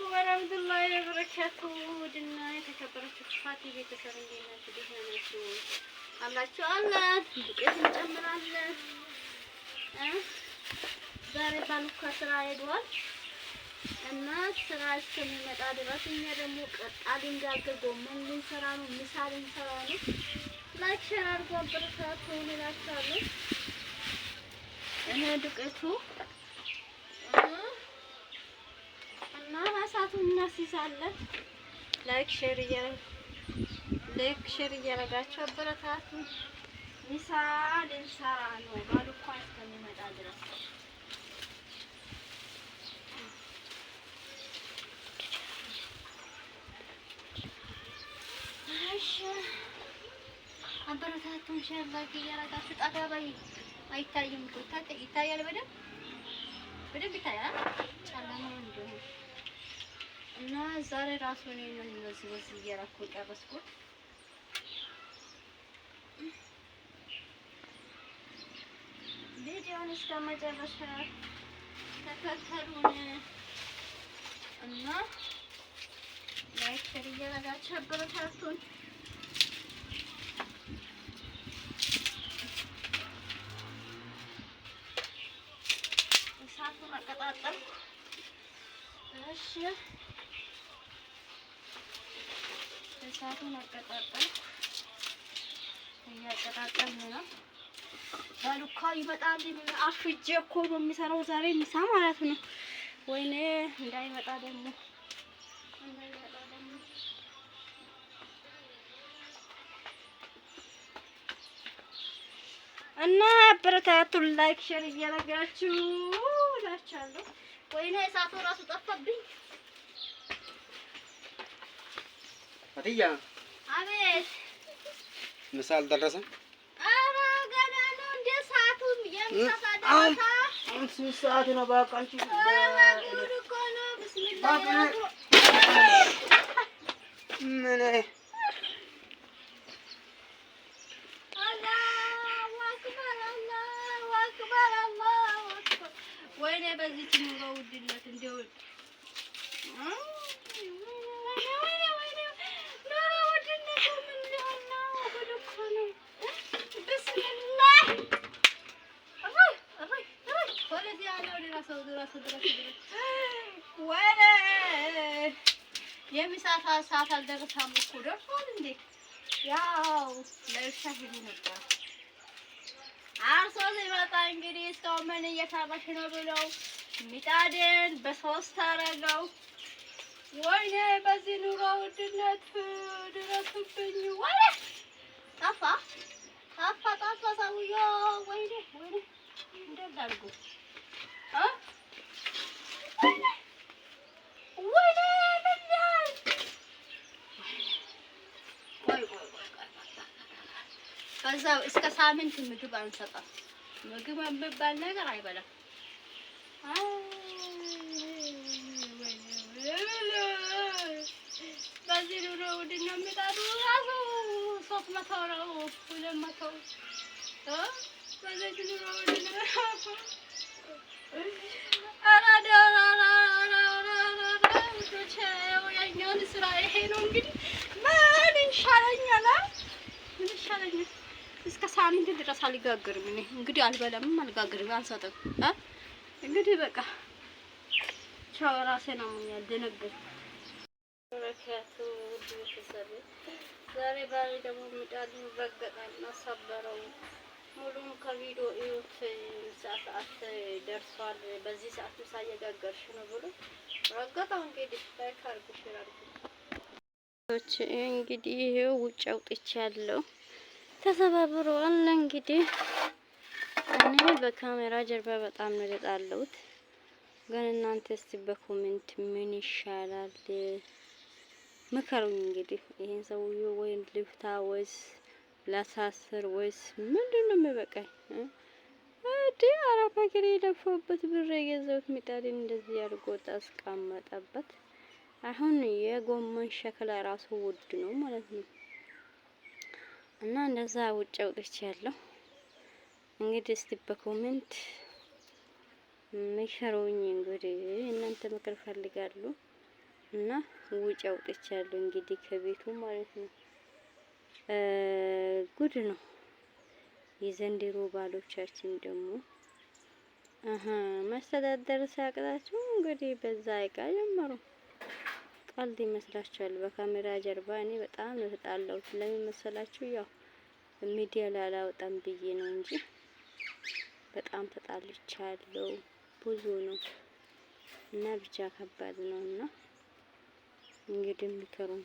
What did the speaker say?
ወራህመቱላሂ ወበረካቱ ድና የተከበራችሁ ፋቲ ቤተሰብ እንዴት ናችሁ? ደህና ናችሁ? አላችሁ አላት ዱቄት እንጨምራለን። ዛሬ ባሉካ ስራ ሄዷል እና ስራ እስከሚመጣ ድረስ እኛ ደግሞ ቀጣሊ እንዳልገ ጎመን ልንሰራ ነው፣ ምሳ ልንሰራ ነው። ላይክ ሼር አድርጉ፣ አበረታቱ እላችኋለሁ። እኔ ዱቄቱ እና እሳቱን እናስይዛለን። ላይክ ሼር እያደረጋችሁ አበረታቱ። ምሳ ልንሰራ ነው ባሉካ እስከሚመጣ ድረስ። አበረታቱን ሼር ላይክ እያደረጋችሁ ጠጋ በይ። አይታይም እኮ ይታያል፣ በደንብ ይታያል። ጨለማ እንደሆነ እና ዛሬ ራሱ ነው ወዝ እያደረኩ ጨረስኩት። ቪዲዮውን እስከ መጨረሻ ተከታተሉን እና ላይክ እያደረጋችሁ አበረታቱን። እሳቱን አቀጣጠልኩ። እሺ እሳቱን አቀጣጠልኩ። እያቀጣጠልን ነው። ባሉካ ይመጣል። አፍጄ እኮ ነው የሚሰራው ዛሬ ምሳ ማለት ነው። ወይኔ እንዳይመጣ ደግሞ እና አበረታቱን ላይክ ሼር እያደረጋችሁ እላችኋለሁ። ወይኔ እሳቱ ራሱ ጠፋብኝ። አትያ አቤት ምሳ አልደረሰም? ኧረ ገና ነው። እንደ ሰዓቱም የምሳ ሰዓት ነው። በቃ አንቺ ጉድ እኮ ነው። ቢስሚላህ ምን ወይኔ በዚህ ኑሮ ውድነት እንደው የምሳ ሰዓት አልደረሰም እኮ ደርሷል እንዴ? ያው ለእርሻ ሄዱ ነበር። አርሶ ሲመጣ እንግዲህ እስካሁን ምን እየሰራሽ ነው ብለው ምጣድን በሶስት አደረገው። ወይኔ በዚህ ኑሮ ውድነት ድረሱብኝ። ወይኔ ጠፋ ሰውዬው። ወይኔ እንደዛ አድርጎ በዛው እስከ ሳምንት ምግብ አንሰጣም። ምግብ የሚባል ነገር አይበላም። በዚህ ኑሮ ውድነት የሚጣዱ ራሱ 300 ነው 200 በዚህ ኑሮ ውድነት የእኛን ስራ ይሄ ነው እንግዲህ። ምን ይሻለኛል? እስከ ሳምንት ድረስ አልጋገርም እኔ እንግዲህ አልበላም፣ አልጋገርም፣ አልሰጥም። እንግዲህ በቃ ቻው። ራሴ ነው የሚያደነግጥ በረከቱ ቤተሰብ። ዛሬ ባሪ ደግሞ ምጣዱን ረገጠና ሰበረው። ሙሉም ከቪዲዮ እዩት። ሰዓት ደርሷል። በዚህ ሰዓት ምሳ እየጋገርሽ ነው ብሎ ረገጠው። እንግዲህ ላይክ አድርጉ፣ ሼር አድርጉ። እንግዲህ ይሄው ውጭ አውጥቻለሁ። ተሰባብሯል። እንግዲህ እኔ በካሜራ ጀርባ በጣም ነው የጣለሁት፣ ግን እናንተ እስቲ በኮሜንት ምን ይሻላል ምከሩኝ። እንግዲህ ይሄን ሰውዬው ወይ ልፍታ ወይስ ላሳስር ወይስ ምንድነው የሚበቃኝ? አረብ ሀገር የለፈውበት ብር የገዛሁት ምጣድን እንደዚህ አድርጎ አስቀመጠበት። አሁን የጎመን ሸክላ ራሱ ውድ ነው ማለት ነው። እና እንደዛ ውጭ አውጥቻለሁ። እንግዲህ እስቲ በኮሜንት ምከሩኝ። እንግዲህ እናንተ ምክር ፈልጋለሁ። እና ውጭ አውጥቻለሁ እንግዲህ ከቤቱ ማለት ነው። ጉድ ነው የዘንድሮ ባሎቻችን ደግሞ መስተዳደር ሲያቅታቸው እንግዲህ በዛ አይቃ ጀመሩ። ቀልድ ይመስላችኋል? በካሜራ ጀርባ እኔ በጣም ነው ተጣላሁት። ለምን መሰላችሁ? ያው ሚዲያ ላይ አላወጣም ብዬ ነው እንጂ በጣም ተጣልቻለሁ። ብዙ ነው እና ብቻ ከባድ ነው እና እንግዲህ ምከሩን